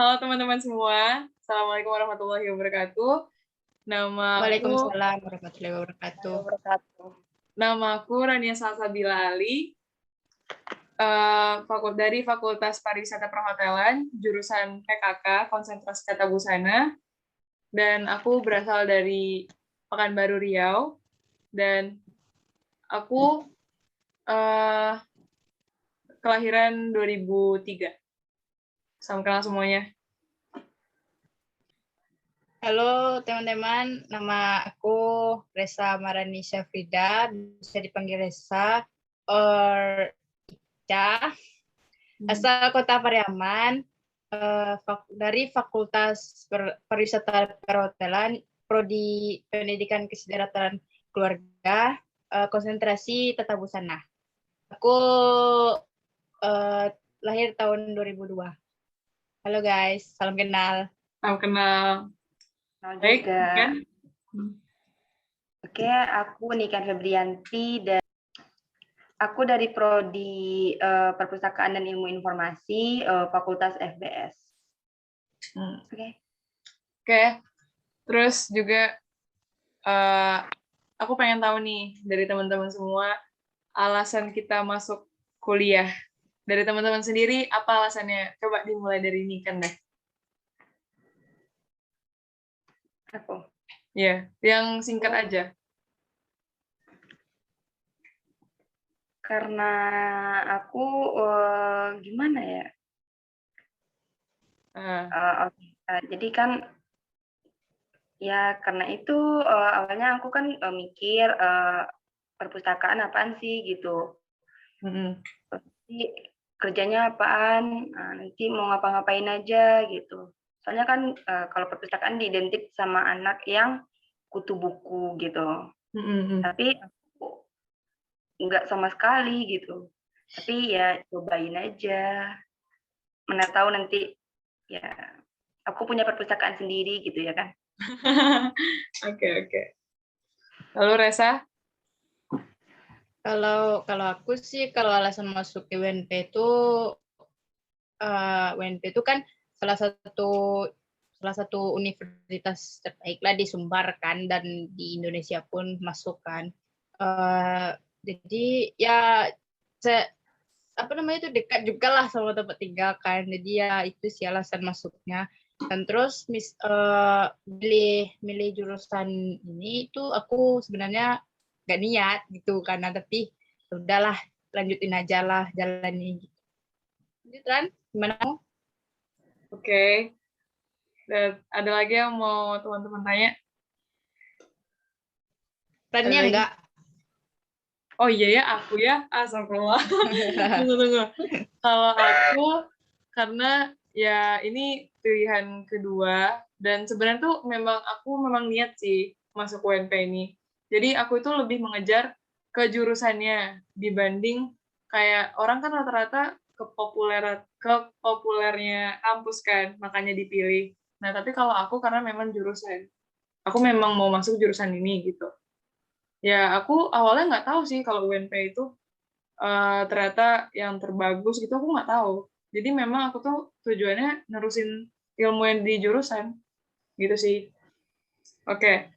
Halo teman-teman semua, Assalamualaikum warahmatullahi wabarakatuh. Waalaikumsalam warahmatullahi wabarakatuh. Namaku Rania Salsabila Ali, dari Fakultas Pariwisata Perhotelan, jurusan PKK, Konsentrasi Tata Busana, dan aku berasal dari Pekanbaru Riau, dan aku kelahiran 2003. Salam kenal semuanya. Halo teman-teman, nama aku Resa Marani Syafrida, bisa dipanggil Resa or Ica, asal Kota Pariaman, dari Fakultas Pariwisata Perhotelan, Prodi Pendidikan Kesejahteraan Keluarga, konsentrasi Tata Busana. Aku lahir tahun 2002. Halo guys, salam kenal. Salam kenal. Baik, juga. Oke, aku Niken Febrianti dan aku dari Prodi Perpustakaan dan Ilmu Informasi Fakultas FBS. Oke. Terus juga aku pengen tahu nih dari teman-teman semua alasan kita masuk kuliah. Dari teman-teman sendiri apa alasannya? Coba dimulai dari Niken deh. Aku. Ya, yang singkat aja. Karena aku gimana ya? Jadi kan ya karena itu awalnya aku kan mikir perpustakaan apaan sih gitu. Nanti kerjanya apaan? Nanti mau ngapa-ngapain aja gitu. Soalnya kan kalau perpustakaan identik sama anak yang kutu buku gitu. Tapi aku nggak sama sekali gitu. Tapi ya cobain aja. Mana tahu nanti ya aku punya perpustakaan sendiri gitu ya kan. Oke. Lalu Resa? Kalau aku sih kalau alasan masuk ke UNP itu kan salah satu universitas terbaik lah di Sumbar kan, dan di Indonesia pun masuk kan. Jadi ya itu dekat juga lah sama tempat tinggal kan. Jadi ya itu sih alasan masuknya. Dan terus milih jurusan ini itu aku sebenarnya gak niat gitu karena, tapi udahlah lanjutin aja lah jalani. Lanjut Ran, gimana? Oke. Dan ada lagi yang mau teman-teman tanya? Rannya enggak? Oh iya ya, aku ya. Astagfirullah. Tunggu. Kalau aku, karena ya ini pilihan kedua, dan sebenarnya tuh aku memang niat sih masuk UNP ini. Jadi aku itu lebih mengejar ke jurusannya dibanding kayak orang kan rata-rata kepopulernya kampus kan, makanya dipilih. Nah, tapi kalau aku karena memang jurusan. Aku memang mau masuk jurusan ini gitu. Ya, aku awalnya nggak tahu sih kalau UNP itu ternyata yang terbagus gitu, aku nggak tahu. Jadi memang aku tuh tujuannya nerusin ilmu yang di jurusan, gitu sih. Oke.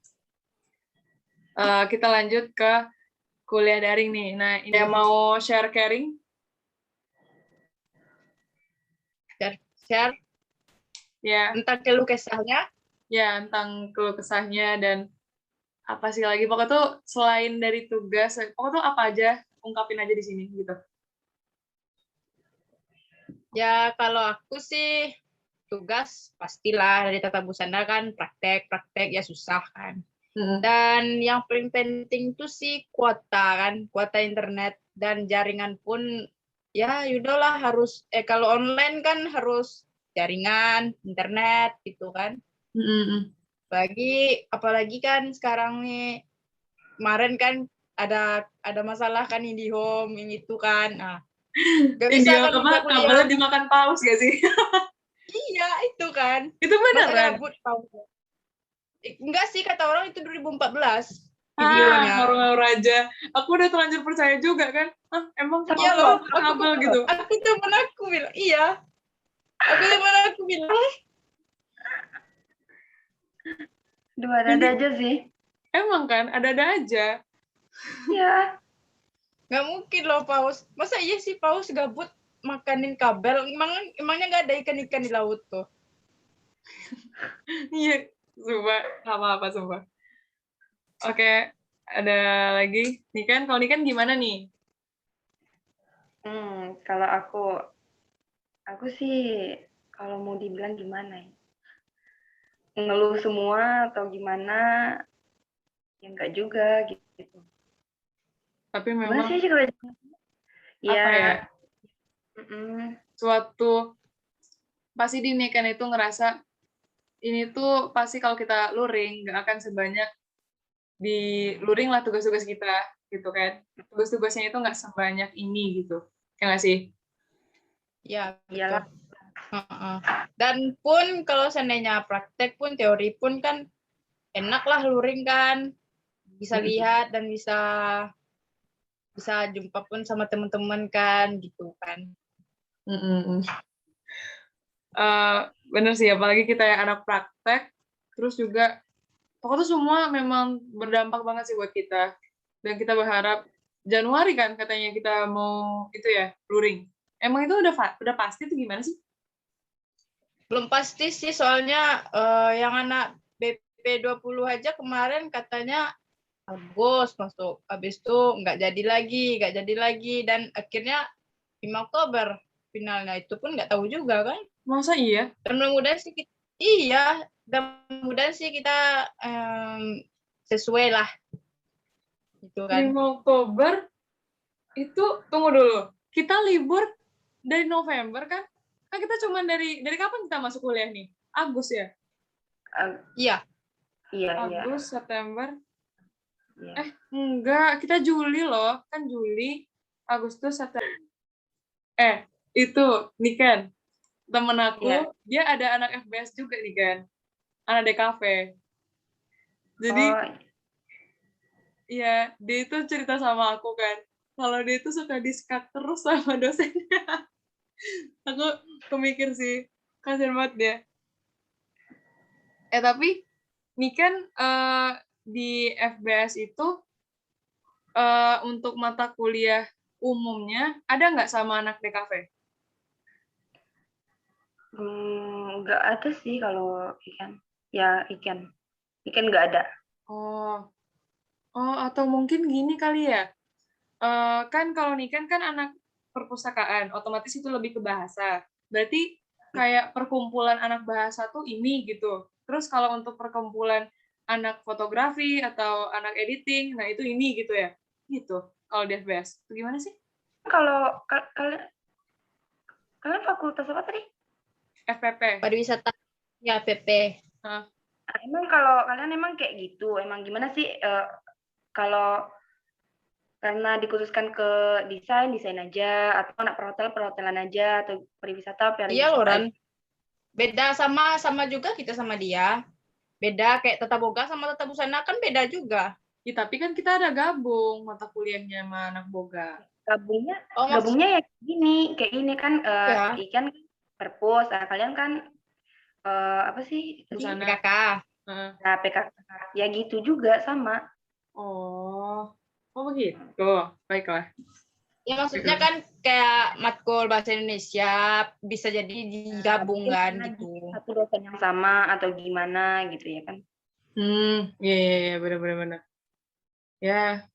Kita lanjut ke kuliah daring nih. Nah, ini yang mau sharing? Share? Ya. Tentang keluh kesahnya? Ya, tentang keluh kesahnya dan apa sih lagi. Pokoknya tuh selain dari tugas, pokoknya tuh apa aja, ungkapin aja di sini, gitu. Ya, kalau aku sih tugas pastilah dari tata busana kan praktek ya susah kan. Dan yang paling penting tuh sih kuota internet dan jaringan pun ya udahlah harus kalau online kan harus jaringan internet gitu kan. Apalagi kan sekarang nih kemarin kan ada masalah kan IndiHome yang itu kan. Nah, gak bisa kan kabelnya dimakan paus gak sih? Iya, itu kan. Itu beneran? Enggak sih, kata orang itu 2014 videonya. Ngaruh-ngaruh aja. Aku udah terlanjur percaya juga kan. Emang iya loh, kabel gitu? Aku temen aku bilang, iya. Aku temen aku bilang, Dua ada aja sih. Emang kan, ada-ada aja. Ya. Nggak mungkin loh paus. Masa iya sih paus gabut makanin kabel? Emangnya nggak ada ikan-ikan di laut tuh? Iya, sumpah. Apa-apa, sumpah. Oke, ada lagi. Niken, kalau Niken gimana nih? Kalau aku sih kalau mau dibilang gimana ya? Ngeluh semua atau gimana? Ya enggak juga gitu. Tapi Gimana memang sih kalau apa ya? Suatu pasti di Niken itu ngerasa ini tuh pasti kalau kita luring nggak akan sebanyak di luring lah tugas-tugas kita gitu kan. Tugas-tugasnya itu nggak sebanyak ini gitu. Ya nggak sih? Ya, iyalah. betul. Dan pun kalau seandainya praktek pun teori pun kan enak lah luring kan, bisa lihat dan bisa jumpa pun sama teman-teman kan gitu kan. Bener sih, apalagi kita yang anak praktek, terus juga pokoknya semua memang berdampak banget sih buat kita. Dan kita berharap Januari kan katanya kita mau itu ya luring. Emang itu udah pasti tuh gimana sih? Belum pasti sih soalnya yang anak BP 20 aja kemarin katanya Agustus masuk. Habis itu nggak jadi lagi dan akhirnya 5 Oktober finalnya, itu pun nggak tahu juga kan. Masa iya? Dan mudah-mudahan sih kita sesuai lah. Gitu kan. 5 Oktober itu tunggu dulu. Kita libur dari November kan? Kan kita cuma dari kapan kita masuk kuliah nih? Agustus ya? Iya. Agustus, September. Iya. Enggak, kita Juli loh. Kan Juli, Agustus, September. Itu Niken. Temen aku, dia ada anak FBS juga nih kan. Anak DKV. Jadi, ya dia itu cerita sama aku kan. Kalau dia itu suka di-skat terus sama dosennya. Aku kemikir sih, kasian banget dia. Tapi Niken di FBS itu untuk mata kuliah umumnya ada nggak sama anak DKV? Nggak ada sih kalau ikan. Ya ikan nggak ada. Oh, atau mungkin gini kali ya. Kan kalau Niken kan anak perpustakaan, otomatis itu lebih ke bahasa. Berarti kayak perkumpulan anak bahasa tuh ini gitu. Terus kalau untuk perkumpulan anak fotografi atau anak editing, nah itu ini gitu ya. Gitu. Kalau di FBS. Itu gimana sih? Kalau kalian fakultas apa tadi? FPP. Pariwisata. Ya, FPP. Emang kalau kalian emang kayak gitu, emang gimana sih kalau karena dikhususkan ke desain aja, atau anak perhotelan aja, atau pariwisata? Iya loh, Ran. Beda sama juga kita sama dia. Beda kayak tata boga sama tata busana kan beda juga. Ya, tapi kan kita ada gabung mata kuliahnya sama anak boga. Gabungnya ya kayak gini kan ikan perpus, kalian kan apa sih? PKK. Nah, PKK. Ya gitu juga sama. Oh begitu. Baiklah. Ya maksudnya kan kayak matkul bahasa Indonesia bisa jadi digabungkan gitu. Satu dosen yang sama atau gimana gitu ya kan? Iya, benar. Ya,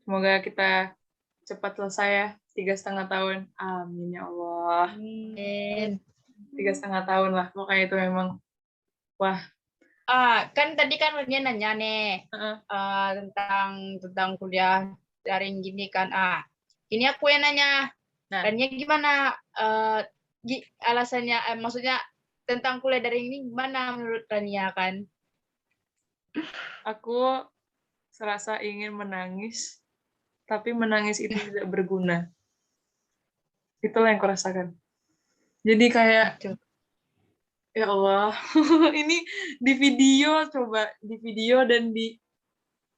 semoga kita cepat selesai ya, 3,5 tahun. Amin ya Allah. 3,5 tahun lah, pokoknya itu memang. Wah. Kan tadi kan Rania nanya nih tentang kuliah daring gini kan. Ini aku yang nanya. Rania gimana alasannya? Maksudnya tentang kuliah daring ini gimana menurut Rania kan? Aku serasa ingin menangis, tapi menangis itu tidak berguna. Itulah yang kurasakan. Jadi kayak, ya Allah, ini di video, coba di video dan di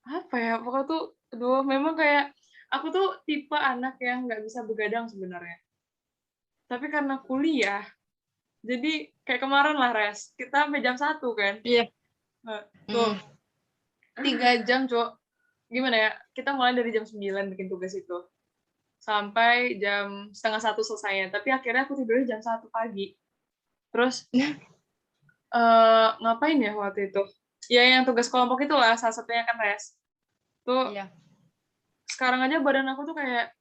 apa ya, pokoknya tuh, memang kayak aku tuh tipe anak yang nggak bisa begadang sebenarnya. Tapi karena kuliah, jadi kayak kemarin lah, Res, kita sampai jam 1 kan? Iya. Tuh, 3 jam, Cok. Gimana ya, kita mulai dari jam 9 bikin tugas itu. Sampai jam 12:30 selesainya. Tapi akhirnya aku tidurnya jam 1 pagi. Terus, ngapain ya waktu itu? Ya, yang tugas kelompok itulah, salah satunya kan res. Tuh, Iya. sekarang aja badan aku tuh kayak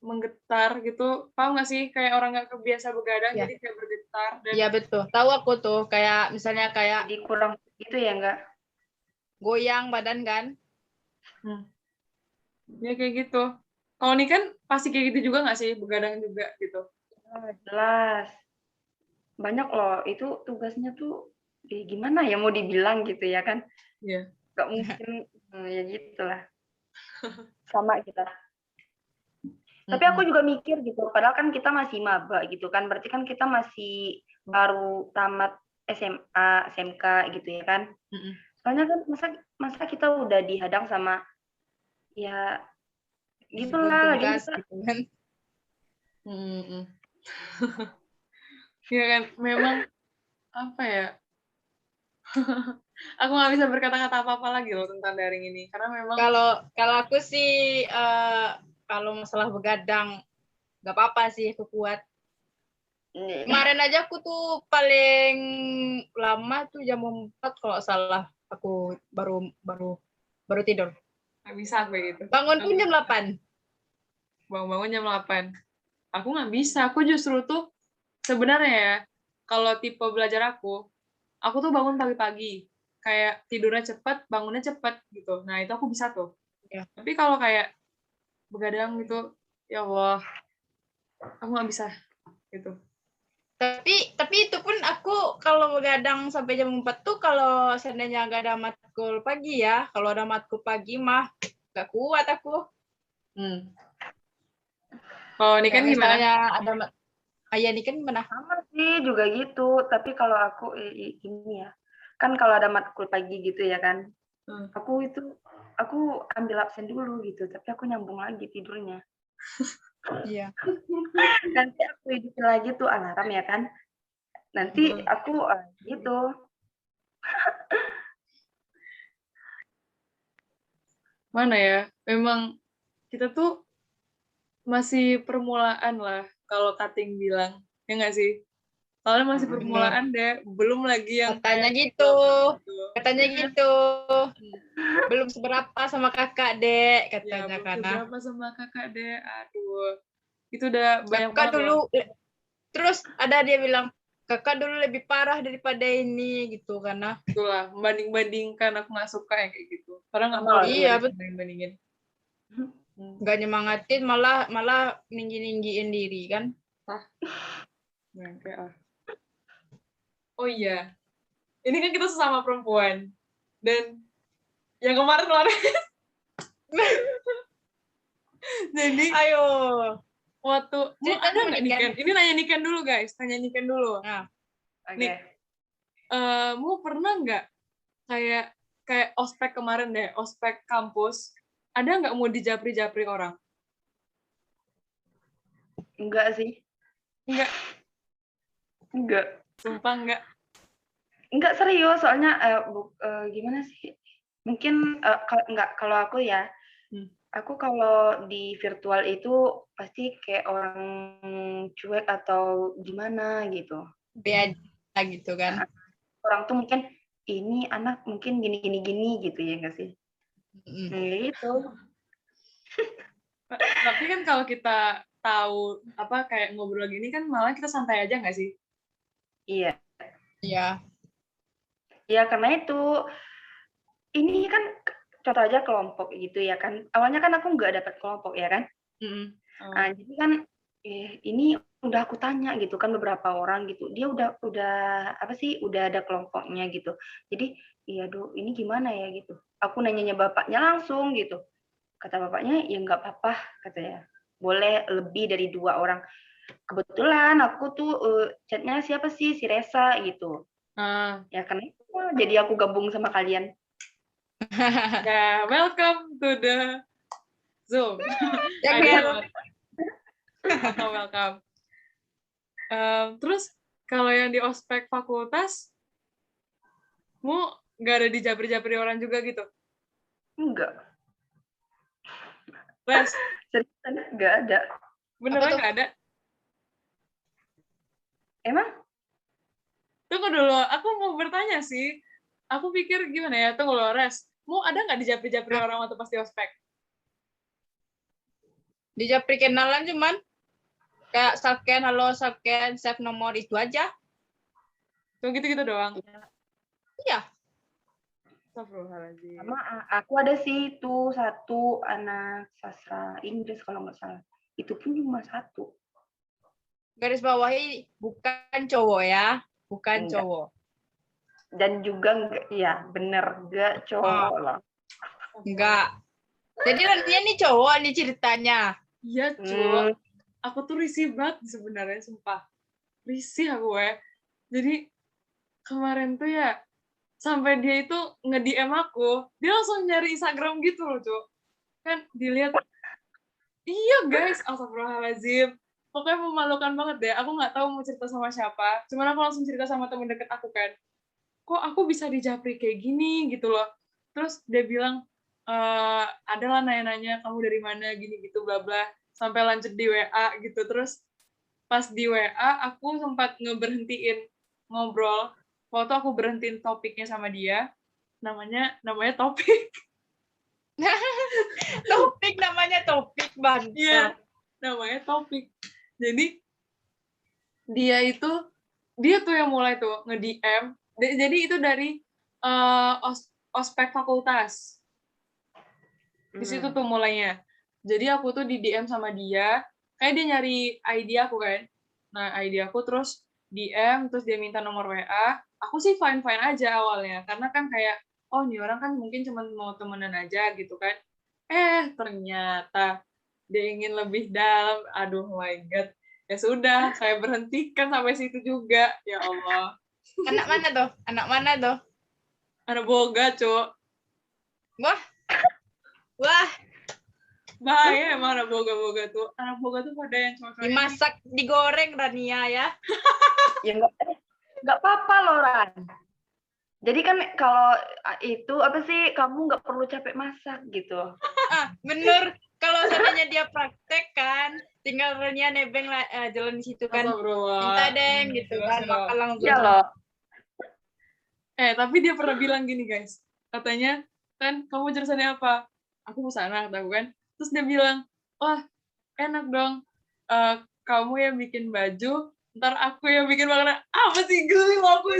menggetar gitu. Paham nggak sih? Kayak orang nggak kebiasa begadang, Iya. jadi kayak bergetar. Iya, betul. Tahu aku tuh, kayak misalnya kayak Jadi kurang gitu ya enggak? goyang badan kan? Ya kayak gitu. Kalau ini kan pasti kayak gitu juga nggak sih? Begadang juga gitu. Jelas. Banyak loh, itu tugasnya tuh gimana ya mau dibilang gitu ya kan? Iya. Gak mungkin, ya gitulah. Sama kita. Tapi aku juga mikir gitu, padahal kan kita masih maba gitu kan, berarti kan kita masih baru tamat SMA, SMK gitu ya kan. Soalnya kan masa kita udah dihadang sama ya gitulah lagi Tugas kita. gitu kan. Ya kan, memang apa ya? Aku nggak bisa berkata-kata apa-apa lagi loh tentang daring ini, karena memang Kalau aku sih kalau masalah begadang nggak apa-apa sih, aku kuat. Kemarin aja aku tuh paling lama tuh jam 4 kalau salah, aku baru tidur. nggak bisa kayak gitu. Bangun pun jam 8. Bangun jam 8. Aku nggak bisa. Aku justru tuh sebenarnya ya, kalau tipe belajar aku tuh bangun pagi-pagi. Kayak tidurnya cepat, bangunnya cepat gitu. Nah, itu aku bisa tuh. Ya. Tapi kalau kayak begadang gitu, ya Allah, aku nggak bisa gitu. Tapi itu pun aku kalau begadang sampai jam 4 tuh kalau seandainya nggak ada matkul pagi ya. Kalau ada matkul pagi mah nggak kuat aku. Kalau ini kan gimana? Ada ayah ini kan gimana? Sama sih juga gitu, tapi kalau aku ini ya, kan kalau ada matkul pagi gitu ya kan, aku ambil absen dulu gitu, tapi aku nyambung lagi tidurnya. Iya. Nanti aku hidupin lagi tuh alarm ya kan, nanti aku gitu. Mana ya, memang kita tuh masih permulaan lah kalau Kating bilang, ya nggak sih? Soalnya masih permulaan deh, belum lagi yang katanya gitu. Belum seberapa sama kakak dek katanya, ya, belum karena seberapa sama kakak deh, aduh, itu udah banyak kakak banget dulu loh. Terus ada dia bilang kakak dulu lebih parah daripada ini gitu, karena Itulah membanding-bandingkan, aku nggak suka yang kayak gitu. Karena nggak mau iya banding-bandingin. nggak nyemangatin, malah ninggiin diri kan. Oh iya, ini kan kita sesama perempuan, dan yang kemarin jadi ayo waktu ada nggak Niken? Ini nanya Niken dulu guys, tanya Niken dulu. Nah, Nik, mu pernah nggak kayak ospek kemarin deh, ospek kampus, ada nggak mau dijapri-japri orang? Enggak sih. Enggak. Sumpah enggak. Enggak serius, soalnya gimana sih? Mungkin kalau aku ya, aku kalau di virtual itu pasti kayak orang cuek atau gimana gitu. beda gitu kan. Orang tuh mungkin ini anak mungkin gini gitu ya enggak sih? Gitu. Tapi kan kalau kita tahu apa kayak ngobrol gini kan malah kita santai aja nggak sih? Iya. Iya. Ya karena itu ini kan contoh aja kelompok gitu ya kan. Awalnya kan aku nggak dapat kelompok ya kan. Nah, jadi kan ini udah aku tanya gitu kan beberapa orang gitu. Dia udah apa sih udah ada kelompoknya gitu. Jadi iya ini gimana ya gitu. Aku nanyanya bapaknya langsung gitu. Kata bapaknya ya nggak apa-apa katanya. Boleh lebih dari 2 orang. Kebetulan aku tuh chatnya siapa sih si Resa gitu. Ya karena itu jadi aku gabung sama kalian. Ya, welcome to the Zoom. Welcome. Terus kalau yang di ospek fakultas, mu Nggak ada dijapri-japri orang juga gitu? Enggak. Les? Seriusan nggak ada. Beneran nggak ada? Emang? Tunggu dulu, aku mau bertanya sih. Aku pikir gimana ya, tunggu dulu, Res. Mau ada nggak dijapri-japri orang waktu pas di ospek? Dijapri kenalan cuman kayak scan, halo scan, save nomor itu aja. Tuh gitu-gitu doang? Iya. Astagfirullahaladzim. Sama aku ada sih itu satu anak sastra Inggris kalau nggak salah. Itu pun cuma satu. Garis bawahi bukan cowok ya, bukan Enggak. cowok. Dan juga enggak, ya bener enggak cowok lah. Enggak. Jadi nantinya nih cowok nih ceritanya. Iya, cuy. Aku tuh risih banget sebenarnya, sumpah. Risih aku ya. Jadi kemarin tuh ya, sampai dia itu nge-DM aku, dia langsung nyari Instagram gitu loh, cuy. Kan dilihat, iya guys, astagfirullahaladzim. Pokoknya memalukan banget deh. Aku nggak tahu mau cerita sama siapa. Cuman aku langsung cerita sama temen deket aku kan. Kok aku bisa dijapri kayak gini gitu loh. Terus dia bilang, adalah nanya-nanya kamu dari mana gini gitu bla bla. Sampai lanjut di WA gitu. Terus pas di WA aku sempat ngeberhentiin ngobrol. Waktu aku berhentiin topiknya sama dia, namanya topik. Topik namanya topik bangsa. Iya, namanya topik. Jadi dia tuh yang mulai tuh nge-DM. Jadi itu dari ospek fakultas. Di situ tuh mulainya. Jadi aku tuh di DM sama dia, kayak dia nyari ID aku kan. Nah, ID aku terus DM, terus dia minta nomor WA. Aku sih fine-fine aja awalnya, karena kan kayak, oh ini orang kan mungkin cuma mau temenan aja gitu kan. Ternyata dia ingin lebih dalam. Aduh, my God. Ya sudah, saya berhentikan sampai situ juga. Ya Allah. Anak mana tuh? Anak mana tuh? Anak boga, Cuk. Wah. Wah. Bahaya emang anak boga-boga tuh. Anak boga tuh pada yang cocok. Dimasak, digoreng Rania ya. Ya enggak apa-apa loh, Ran. Jadi kan kalau itu apa sih, kamu nggak perlu capek masak gitu. Bener. Kalau seandainya dia praktek kan, tinggal Rania nebeng jalan di situ kan. Minta deng gitu kan, makan langsung. Iya loh. Tapi dia pernah bilang gini guys, katanya kan kamu jurusannya apa? Aku busana, kata aku kan. Terus dia bilang, wah enak dong, kamu yang bikin baju, ntar aku yang bikin makanan. Apa sih, geli aku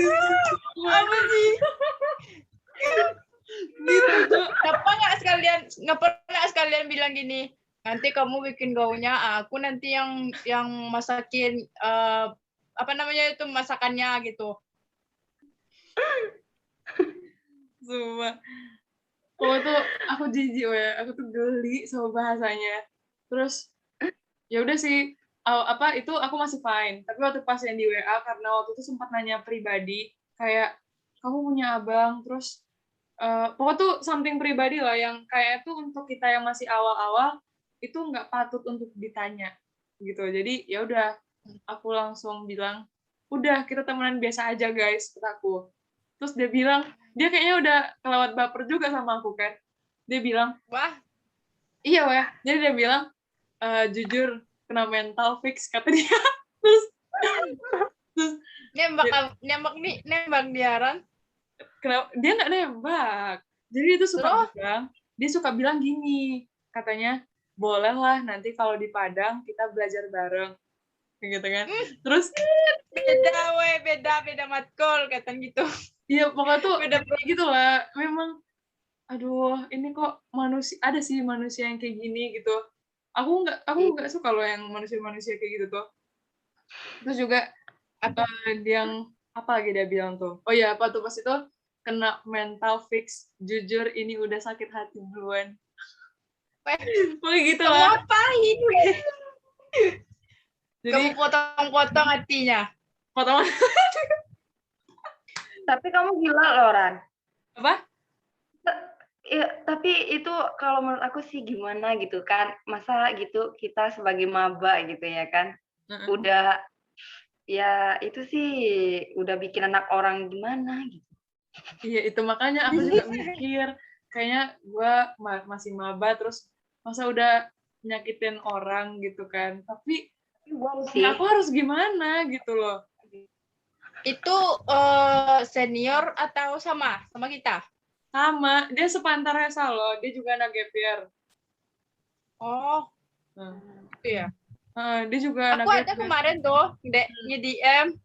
apa sih? Gitu tuh. Ngapa nggak sekalian bilang gini, nanti kamu bikin gaunnya, aku nanti yang masakin apa namanya itu masakannya gitu. Sumpah. Tuh aku jijik ya, aku tuh geli sama bahasanya. Terus ya udah sih, itu aku masih fine. Tapi waktu pas yang di WA, karena waktu itu sempat nanya pribadi, kayak kamu punya abang, terus pokoknya tuh something pribadi lah yang kayak itu untuk kita yang masih awal-awal itu nggak patut untuk ditanya gitu. Jadi ya udah, aku langsung bilang, udah kita temenan biasa aja guys, kataku. Terus dia bilang, dia kayaknya udah kelewat baper juga sama aku kan. Dia bilang, wah, iya wah. Jadi dia bilang, jujur kena mental fix, kata dia. terus nembak dia Ran. Dia nggak nembak. Jadi dia tuh suka bilang gini, katanya, bolehlah nanti kalau di Padang kita belajar bareng, gitu kan. Terus beda matkul kata gitu. Iya, pokoknya tuh beda gitu lah. Memang, aduh, ini kok ada sih manusia yang kayak gini gitu. Aku nggak suka loh yang manusia-manusia kayak gitu tuh. Terus juga yang apa lagi dia bilang tuh? Oh iya, apa tuh pas itu kena mental fix. Jujur ini udah sakit hati duluan. Pokoknya gitu lah. Ngapain? Jadi, kamu potong-potong hatinya. Potong. Tapi kamu gila loh, Ran. Apa? Ya, tapi itu kalau menurut aku sih gimana gitu kan. Masa gitu kita sebagai maba gitu ya kan. Udah, ya itu sih udah bikin anak orang gimana gitu. Iya, itu makanya aku juga mikir, kayaknya gue masih maba, terus masa udah nyakitin orang gitu kan. Tapi ya aku harus gimana gitu loh. Itu senior atau sama kita? Sama, dia sepantarnya Salo, dia juga anak gap year. Oh, itu ya. Dia juga aku ada kemarin tuh nge-DM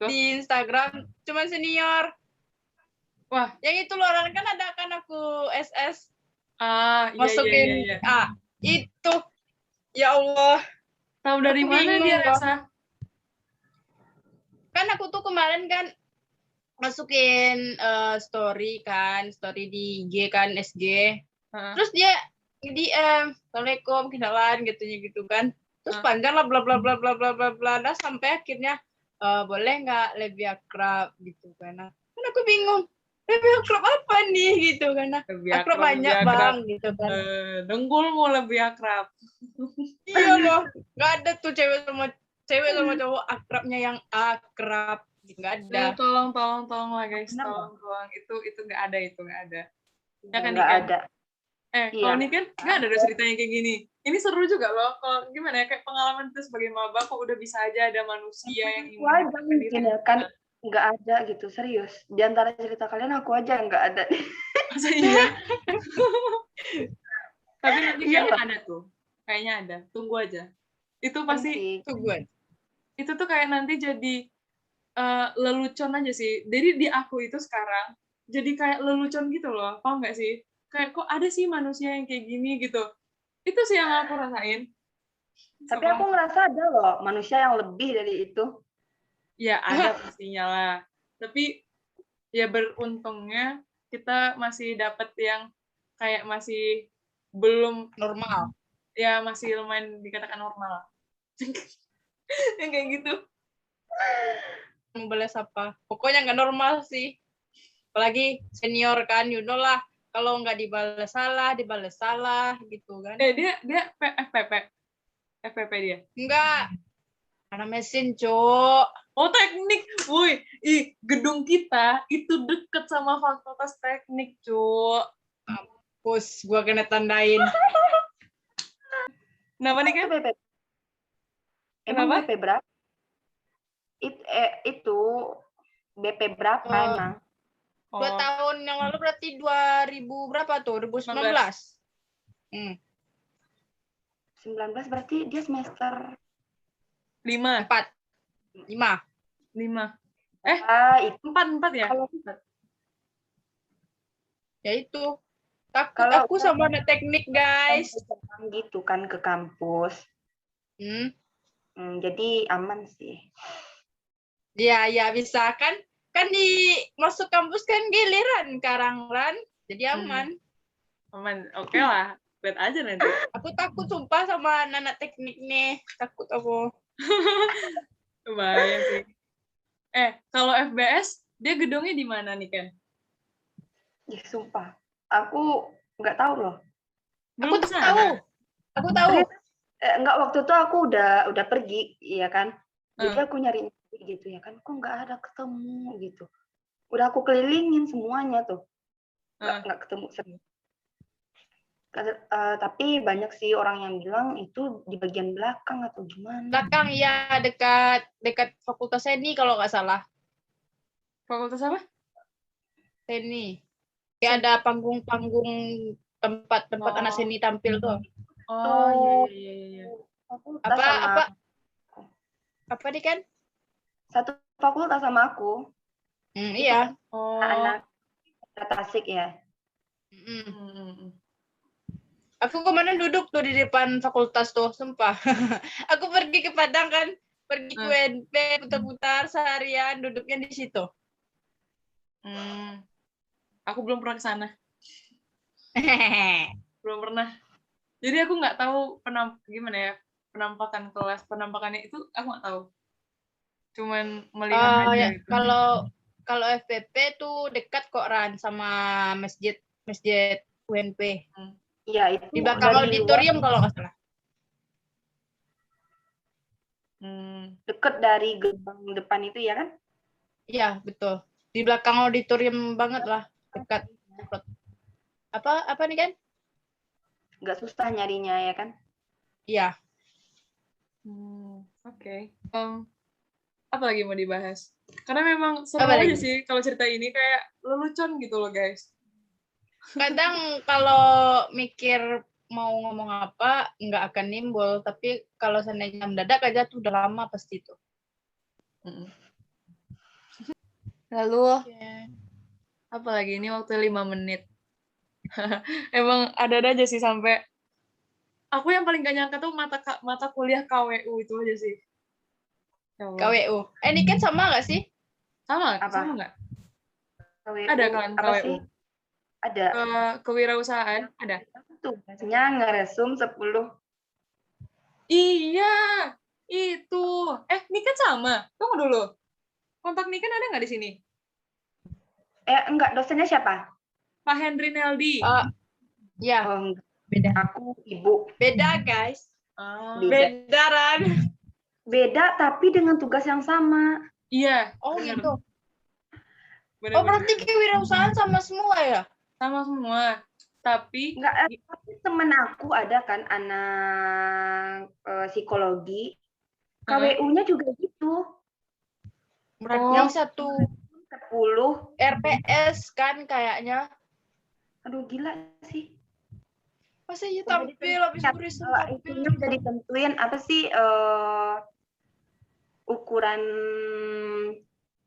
di Instagram, cuman senior. Wah, yang itu loh, kan ada kan aku SS. Masukin iya. Itu. Ya Allah. Tahu dari mana dia, Rasa? Kan aku tuh kemarin kan masukin story di IG kan, SG. Terus dia DM, Assalamualaikum, kenalan gitu kan. Terus panjang lah bla bla bla bla bla bla bla. Nah, sampai akhirnya boleh nggak lebih akrab gitu kan. Kan aku bingung. Lebih akrab apa nih gitu kan. Akrab banyak bang gitu kan. Dengkul mau lebih akrab. Iya loh. Nggak ada tuh cewek sama cowok akrabnya yang akrab. Nggak ada. Tolong lah guys. Tolong. Itu nggak ada, Ya kan, nggak ada. Kalau ini kan nggak ada ceritanya kayak gini. Ini seru juga loh. Kalau gimana ya, kayak pengalaman itu sebagai maba kok udah bisa aja ada manusia yang ingin kan nggak ada gitu, serius. Di antara cerita kalian aku aja nggak ada. Masa iya? Tapi nanti kayaknya ada tuh. Kayaknya ada. Tunggu aja. Itu pasti tunggu. Itu tuh kayak nanti jadi lelucon aja sih. Jadi di aku itu sekarang jadi kayak lelucon gitu loh. Paham nggak sih? Kayak kok ada sih manusia yang kayak gini gitu. Itu sih yang aku rasain. Tapi aku ngerasa ada loh manusia yang lebih dari itu. Ya ada pastinya lah. Tapi ya beruntungnya kita masih dapat yang kayak masih belum normal. Ya masih lumayan dikatakan normal. Yang kayak gitu. Membalas apa? Pokoknya nggak normal sih. Apalagi senior kan, you know lah. Kalau nggak dibalas salah gitu kan. Dia FPP dia? Enggak. Karena mesin, Cok. Oh, teknik. Woi, gedung kita itu deket sama fakultas teknik, Cok. Mampus, gua kena tandain. Kenapa nih, kan? Emang BP berapa? Itu BP berapa emang? 2 tahun yang lalu berarti 2000 berapa tuh? 2019. 19 berarti dia semester 5. 5. Itu 4 ya? Ya itu. Takut aku sama anak teknik, guys. Gitu kan ke kampus. Jadi aman sih. Ya bisa kan di masuk kampus kan giliran Karangran, jadi aman. Aman, oke lah. Lihat aja nanti. Aku takut sumpah sama anak teknik nih. Takut aku. Bahaya sih. Kalau FBS, dia gedungnya di mana nih, Ken? Ya, sumpah. Aku nggak tahu loh. Aku tahu. Enggak, waktu itu aku udah pergi, ya kan. Jadi aku nyari gitu ya kan. Kok nggak ada ketemu gitu. Udah aku kelilingin semuanya tuh. Nggak ketemu. Tapi banyak sih orang yang bilang itu di bagian belakang atau gimana. Belakang ya, dekat fakultas seni kalau nggak salah. Fakultas apa? Seni. Kayak ada panggung-panggung tempat anak seni tampil tuh. Oh, iya. Apa nih, kan? Satu fakultas sama aku. Iya. Anak Tasik ya. Aku kemarin duduk tuh di depan fakultas tuh, sumpah. Aku pergi ke Padang kan, pergi ke UNP, putar-putar seharian, duduknya di situ. Aku belum pernah ke sana. Belum pernah. Jadi aku nggak tahu gimana ya penampakan kelas, penampakannya itu aku nggak tahu. Cuman melihat aja. Ya, gitu. Kalau FPP tuh dekat kok Ran sama masjid UNP. Iya, itu di belakang auditorium kalau nggak salah. Deket dari gerbang depan itu ya kan? Iya, betul. Di belakang auditorium banget lah, dekat. Apa nih kan? Nggak susah nyarinya ya kan? Iya. Oke. Apa lagi mau dibahas? Karena memang seru Apa aja lagi? sih kalau cerita ini, kayak lelucon gitu loh guys. Kadang kalau mikir mau ngomong apa nggak akan nimbul, tapi kalau seandainya mendadak aja tuh udah lama pasti itu. Lalu apa lagi, ini waktu 5 menit. Emang ada aja sih, sampai aku yang paling gak nyangka tuh mata kuliah KWU itu aja sih. Ya Allah. KWU. Ini kan sama nggak sih? Sama Apa? sama nggak? KWU, Ada kan apa KWU? sih? Ada. Kewirausahaan ada. Tugasnya ngeresum 10. Iya, itu. Niken sama. Tunggu dulu. Kontak Niken ada nggak di sini? Enggak, dosennya siapa? Pak Henry Neldi. Ya. Oh, enggak. Beda. Aku ibu. Beda guys. Beda. Ran. Beda tapi dengan tugas yang sama. Iya. Oh bener. gitu. Bener, Oh berarti kewirausahaan sama semua ya? Sama semua. Tapi tapi temen aku ada kan anak psikologi. KWU-nya juga gitu. Berarti yang 10 RPS kan kayaknya. Aduh gila sih. Masa iya tampil habis beriset tampil. Itunya udah ditentuin apa sih ukuran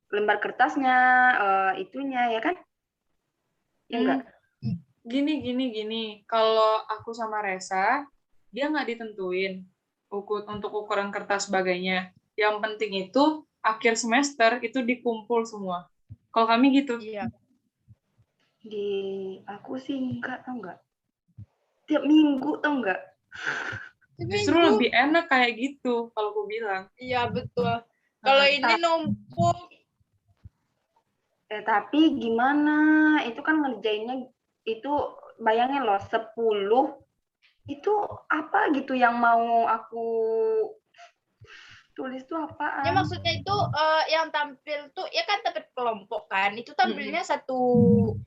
lembar kertasnya, itunya ya kan? Ya enggak? Gini. Kalau aku sama Resa, dia nggak ditentuin untuk ukuran kertas sebagainya. Yang penting itu akhir semester itu dikumpul semua. Kalau kami gitu. Iya. Di aku sih enggak, tau enggak? Tiap minggu tau enggak? Justru lebih enak kayak gitu kalau aku bilang. Iya betul. Kalau ini numpuk. Tapi gimana? Itu kan ngerjainnya itu, bayangin loh 10 itu apa gitu yang mau aku tulis tuh apaan? Ya maksudnya itu yang tampil tuh ya kan tampil kelompok kan. Itu tampilnya satu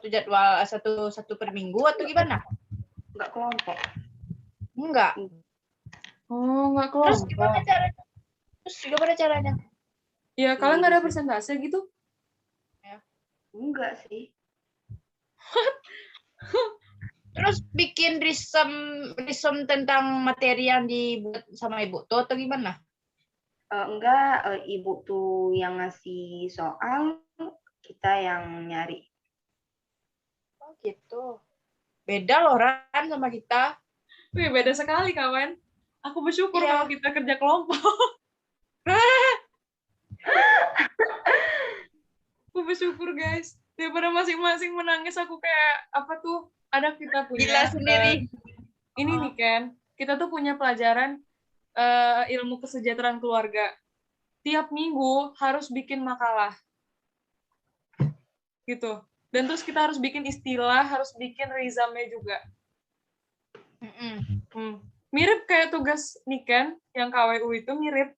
jadwal satu per minggu atau gimana? Enggak kelompok. Enggak. Oh, enggak kelompok. Terus gimana caranya? Ya, kalian nggak ada persentase gitu? Ya. Enggak sih. Terus bikin risum tentang materi yang dibuat sama ibu tuh atau gimana? Enggak, ibu tuh yang ngasih soal, kita yang nyari. Oh gitu. Beda loh Ran sama kita. Wih, beda sekali kawan. Aku bersyukur kalau kita kerja kelompok. Aku bersyukur guys. Daripada masing-masing menangis, aku kayak apa tuh, ada kita punya gila sendiri. Ini nih kan, kita tuh punya pelajaran ilmu kesejahteraan keluarga. Tiap minggu harus bikin makalah. Gitu. Dan terus kita harus bikin istilah, harus bikin resume juga. Mirip kayak tugas Niken yang KWU itu, mirip.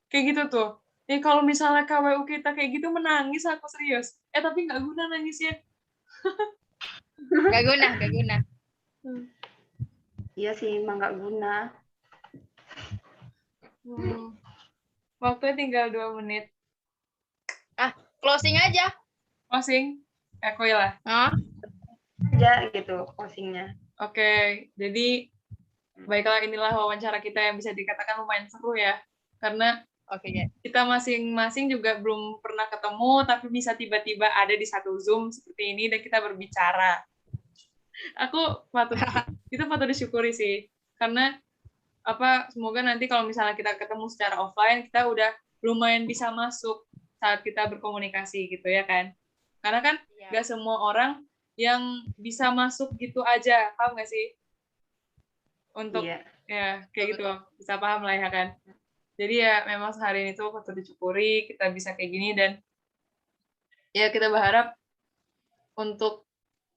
Kayak gitu tuh. Jadi kalau misalnya KWU kita kayak gitu, menangis aku serius. Tapi nggak guna nangisnya. Nggak guna. Iya sih, emang nggak guna. Waktunya tinggal 2 menit. Closing aja. Closing? Aku lah. Aja gitu, closingnya. Oke, jadi baiklah, inilah wawancara kita yang bisa dikatakan lumayan seru ya. Karena kita masing-masing juga belum pernah ketemu, tapi bisa tiba-tiba ada di satu Zoom seperti ini dan kita berbicara. Itu patut disyukuri sih. Karena semoga nanti kalau misalnya kita ketemu secara offline, kita udah lumayan bisa masuk saat kita berkomunikasi gitu ya kan. Karena kan nggak semua orang yang bisa masuk gitu aja, paham nggak sih? Untuk ya kayak gitu, bisa paham lah ya kan. Jadi ya memang sehari ini tuh patut disyukuri kita bisa kayak gini, dan ya kita berharap untuk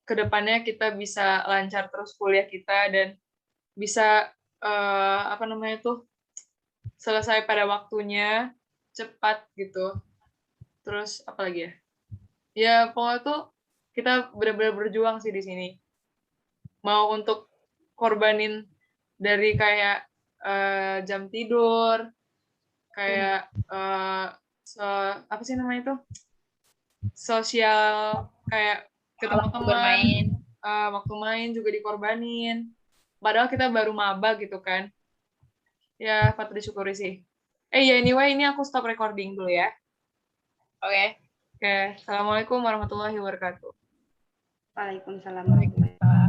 kedepannya kita bisa lancar terus kuliah kita dan bisa selesai pada waktunya, cepat gitu. Terus apa lagi ya? Ya pokoknya tuh kita benar-benar berjuang sih di sini. Mau untuk korbanin dari kayak jam tidur, kayak apa sih namanya itu? Sosial, kayak ketemu Waktu teman, bermain. waktu main juga dikorbanin. Padahal kita baru maba gitu kan. Ya, patut disyukuri sih. Ya anyway, ini aku stop recording dulu ya. Oke. Oke, Assalamualaikum warahmatullahi wabarakatuh. Waalaikumsalam warahmatullahi wabarakatuh.